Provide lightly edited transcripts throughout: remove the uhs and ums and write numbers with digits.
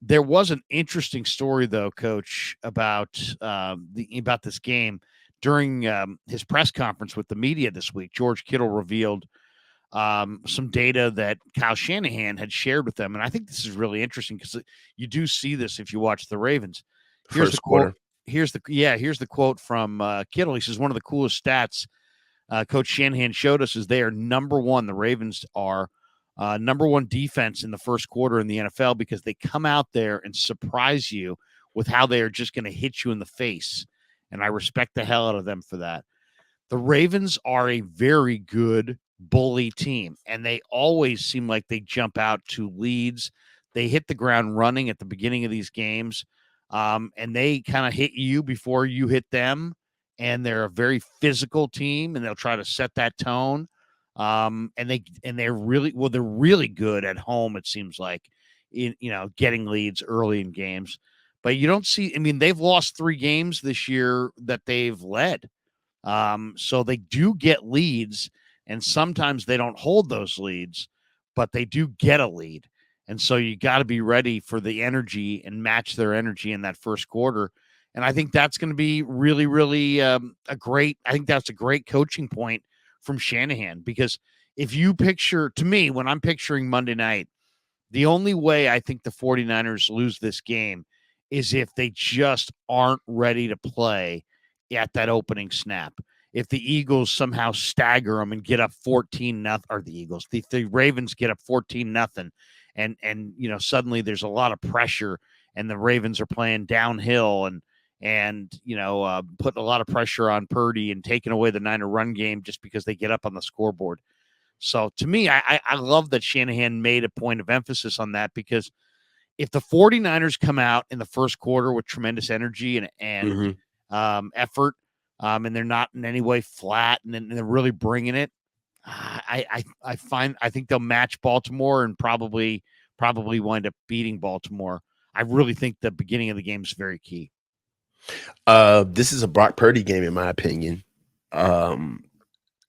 There was an interesting story, though, Coach, about about this game during his press conference with the media this week. George Kittle revealed some data that Kyle Shanahan had shared with them, and I think this is really interesting because you do see this if you watch the Ravens. Here's the First quote. quarter. Here's the quote from Kittle. He says one of the coolest stats Coach Shanahan showed us is they are number one. The Ravens are number one defense in the first quarter in the NFL because they come out there and surprise you with how they are just going to hit you in the face. And I respect the hell out of them for that. The Ravens are a very good bully team, and they always seem like they jump out to leads. They hit the ground running at the beginning of these games, and they kind of hit you before you hit them. And they're a very physical team, and they'll try to set that tone. They're really good at home. It seems like, getting leads early in games. But you don't see. I mean, they've lost 3 games this year that they've led. So they do get leads, and sometimes they don't hold those leads, but they do get a lead. And so you got to be ready for the energy and match their energy in that first quarter. And I think that's going to be really, really I think that's a great coaching point from Shanahan, because if you picture, to me, when I'm picturing Monday night, the only way I think the 49ers lose this game is if they just aren't ready to play at that opening snap. If the Eagles somehow stagger them and get up 14-0, or the Ravens get up 14-0, and suddenly there's a lot of pressure, and the Ravens are playing downhill and putting a lot of pressure on Purdy and taking away the Niner run game just because they get up on the scoreboard. So to me, I love that Shanahan made a point of emphasis on that, because if the 49ers come out in the first quarter with tremendous energy and effort, and they're not in any way flat, and they're really bringing it, I think they'll match Baltimore and probably wind up beating Baltimore. I really think the beginning of the game is very key. This is a Brock Purdy game, in my opinion.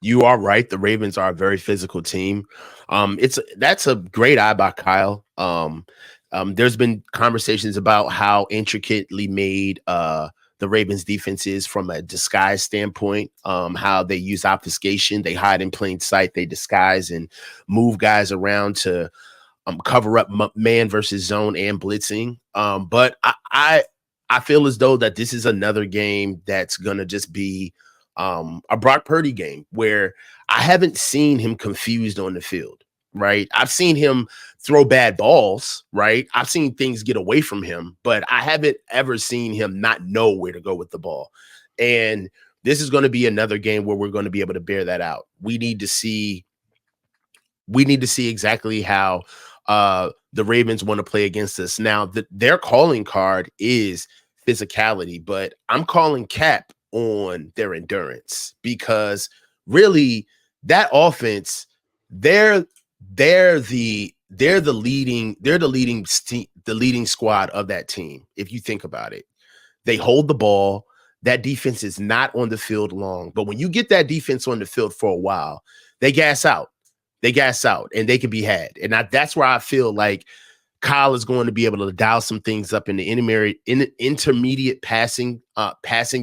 You are right. The Ravens are a very physical team. That's a great eye by Kyle. There's been conversations about how intricately made the Ravens defense is from a disguise standpoint, how they use obfuscation. They hide in plain sight. They disguise and move guys around to cover up man versus zone and blitzing. But I feel as though that this is another game that's going to just be a Brock Purdy game where I haven't seen him confused on the field, right? I've seen him throw bad balls, right? I've seen things get away from him, but I haven't ever seen him not know where to go with the ball. And this is going to be another game where we're going to be able to bear that out. We need to see exactly how the Ravens want to play against us. Now, their calling card is physicality, but I'm calling cap on their endurance, because really that offense, they're the leading squad of that team. If you think about it, they hold the ball. That defense is not on the field long, but when you get that defense on the field for a while, they gas out. And they can be had. And that's where I feel like Kyle is going to be able to dial some things up in the intermediate passing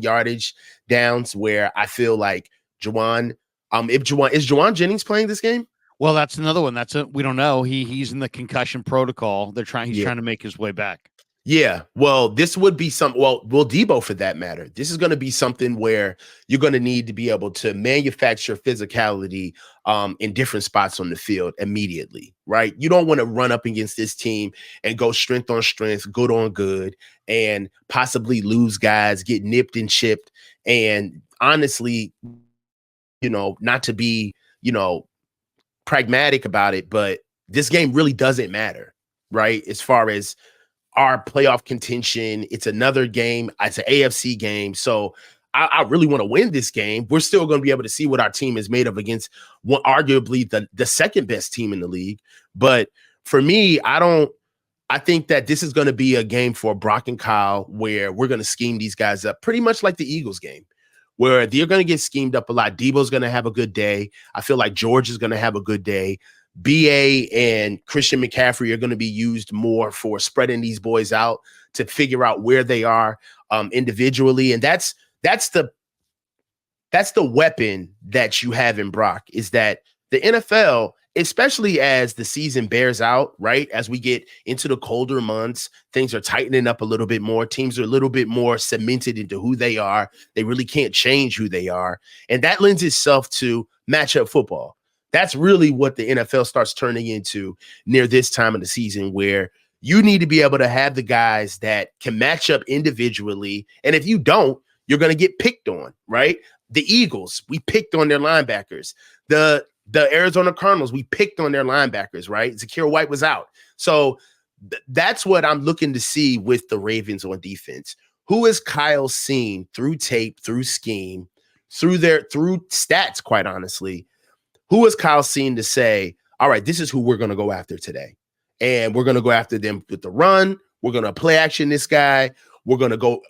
yardage downs, where I feel like Juwan is Juwan Jennings playing this game? Well, that's another one. We don't know. He's in the concussion protocol. He's trying to make his way back. Yeah, well, this would be Debo for that matter. This is going to be something where you're going to need to be able to manufacture physicality in different spots on the field immediately, right? You don't want to run up against this team and go strength on strength, good on good, and possibly lose guys, get nipped and chipped. And honestly, not to be, pragmatic about it, but this game really doesn't matter, right? As far as our playoff contention, it's another game. It's an AFC game. So I really want to win this game. We're still going to be able to see what our team is made of against arguably the second best team in the league. But for me, I think that this is going to be a game for Brock and Kyle where we're going to scheme these guys up pretty much like the Eagles game, where they're going to get schemed up a lot. Debo's going to have a good day. I feel like George is going to have a good day. BA and Christian McCaffrey are going to be used more for spreading these boys out to figure out where they are individually. And that's the weapon that you have in Brock, is that the NFL, especially as the season bears out, right? As we get into the colder months, things are tightening up a little bit more. Teams are a little bit more cemented into who they are. They really can't change who they are. And that lends itself to matchup football. That's really what the NFL starts turning into near this time of the season, where you need to be able to have the guys that can match up individually. And if you don't, you're going to get picked on, right? The Eagles, we picked on their linebackers. The Arizona Cardinals, we picked on their linebackers, right? Zakir White was out. So that's what I'm looking to see with the Ravens on defense. Who has Kyle seen through tape, through scheme, through stats, quite honestly? Who has Kyle seen to say, all right, this is who we're going to go after today? And we're going to go after them with the run. We're going to play action this guy. We're going to go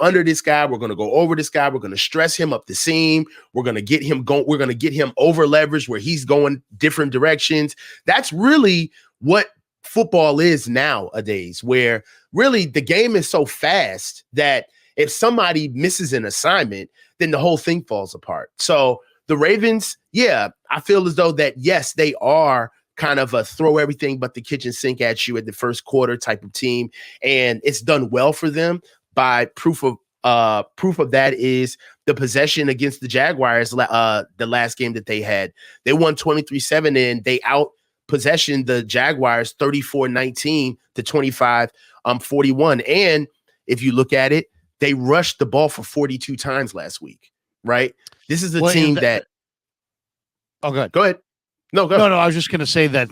under this guy. We're going to go over this guy. We're going to stress him up the seam. We're going to get him going. We're going to get him over leveraged where he's going different directions. That's really what football is nowadays, where really the game is so fast that if somebody misses an assignment, then the whole thing falls apart. So the Ravens, yeah, I feel as though that, yes, they are kind of a throw everything but the kitchen sink at you at the first quarter type of team. And it's done well for them. By proof of that is the possession against the Jaguars, the last game that they had. They won 23-7 and they out possessioned the Jaguars 34-19 to 25-41. And if you look at it, they rushed the ball for 42 times last week, right? This is a team that. Oh, good. Go ahead. No, go. No. I was just going to say that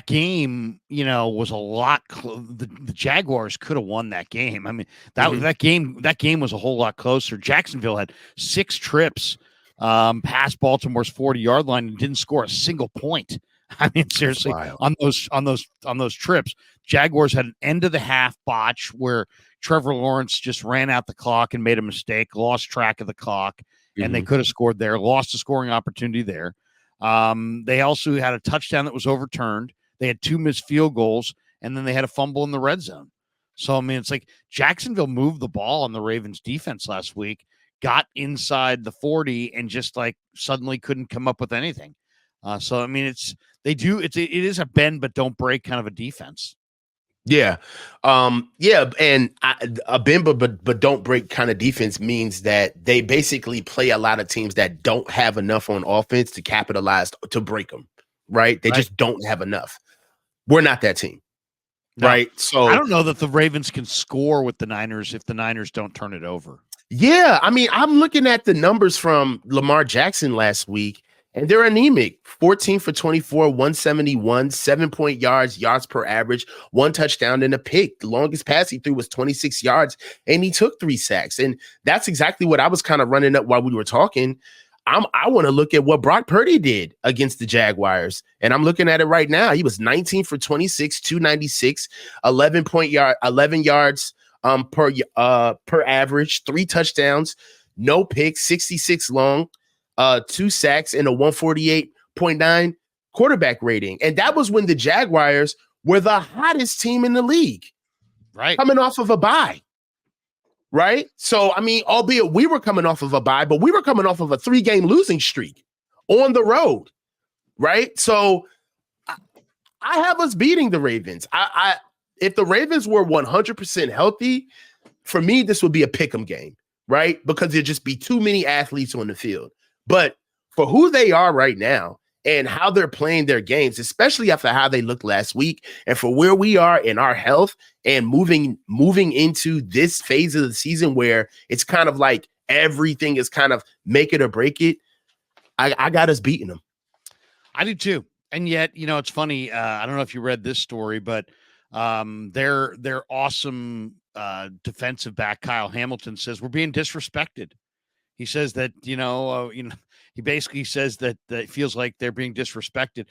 game, was a lot. The Jaguars could have won that game. I mean, that game was a whole lot closer. Jacksonville had 6 trips past Baltimore's 40-yard line and didn't score a single point. I mean, seriously, on those trips, Jaguars had an end of the half botch where Trevor Lawrence just ran out the clock and made a mistake, lost track of the clock, and they could have scored there, lost a scoring opportunity there. They also had a touchdown that was overturned. They had 2 missed field goals, and then they had a fumble in the red zone. So, I mean, it's like Jacksonville moved the ball on the Ravens defense last week, got inside the 40, and just like suddenly couldn't come up with anything. So, I mean, it is a bend but don't break kind of a defense. Yeah. And a bend but don't break kind of defense means that they basically play a lot of teams that don't have enough on offense to capitalize to break them, right? They just don't have enough. We're not that team, right? So I don't know that the Ravens can score with the Niners if the Niners don't turn it over. Yeah, I mean, I'm looking at the numbers from Lamar Jackson last week, and they're anemic. 14 for 24, 171, 7-point yards per average, 1 touchdown and a pick. The longest pass he threw was 26 yards, and he took 3 sacks. And that's exactly what I was kind of running up while we were talking. I want to look at what Brock Purdy did against the Jaguars, and I'm looking at it right now. He was 19 for 26, 296, 11 yards per average, 3 touchdowns, no picks, 66 long. 2 sacks and a 148.9 quarterback rating. And that was when the Jaguars were the hottest team in the league. Right. Coming off of a bye. Right? So, I mean, albeit we were coming off of a bye, but we were coming off of a 3-game losing streak on the road. Right? So I have us beating the Ravens. If the Ravens were 100% healthy, for me, this would be a pick'em game. Right? Because there'd just be too many athletes on the field. But for who they are right now and how they're playing their games, especially after how they looked last week, and for where we are in our health and moving into this phase of the season where it's kind of like everything is kind of make it or break it, I got us beating them. I do too. And yet, it's funny. I don't know if you read this story, but their awesome defensive back, Kyle Hamilton, says we're being disrespected. He says that, he basically says that it feels like they're being disrespected.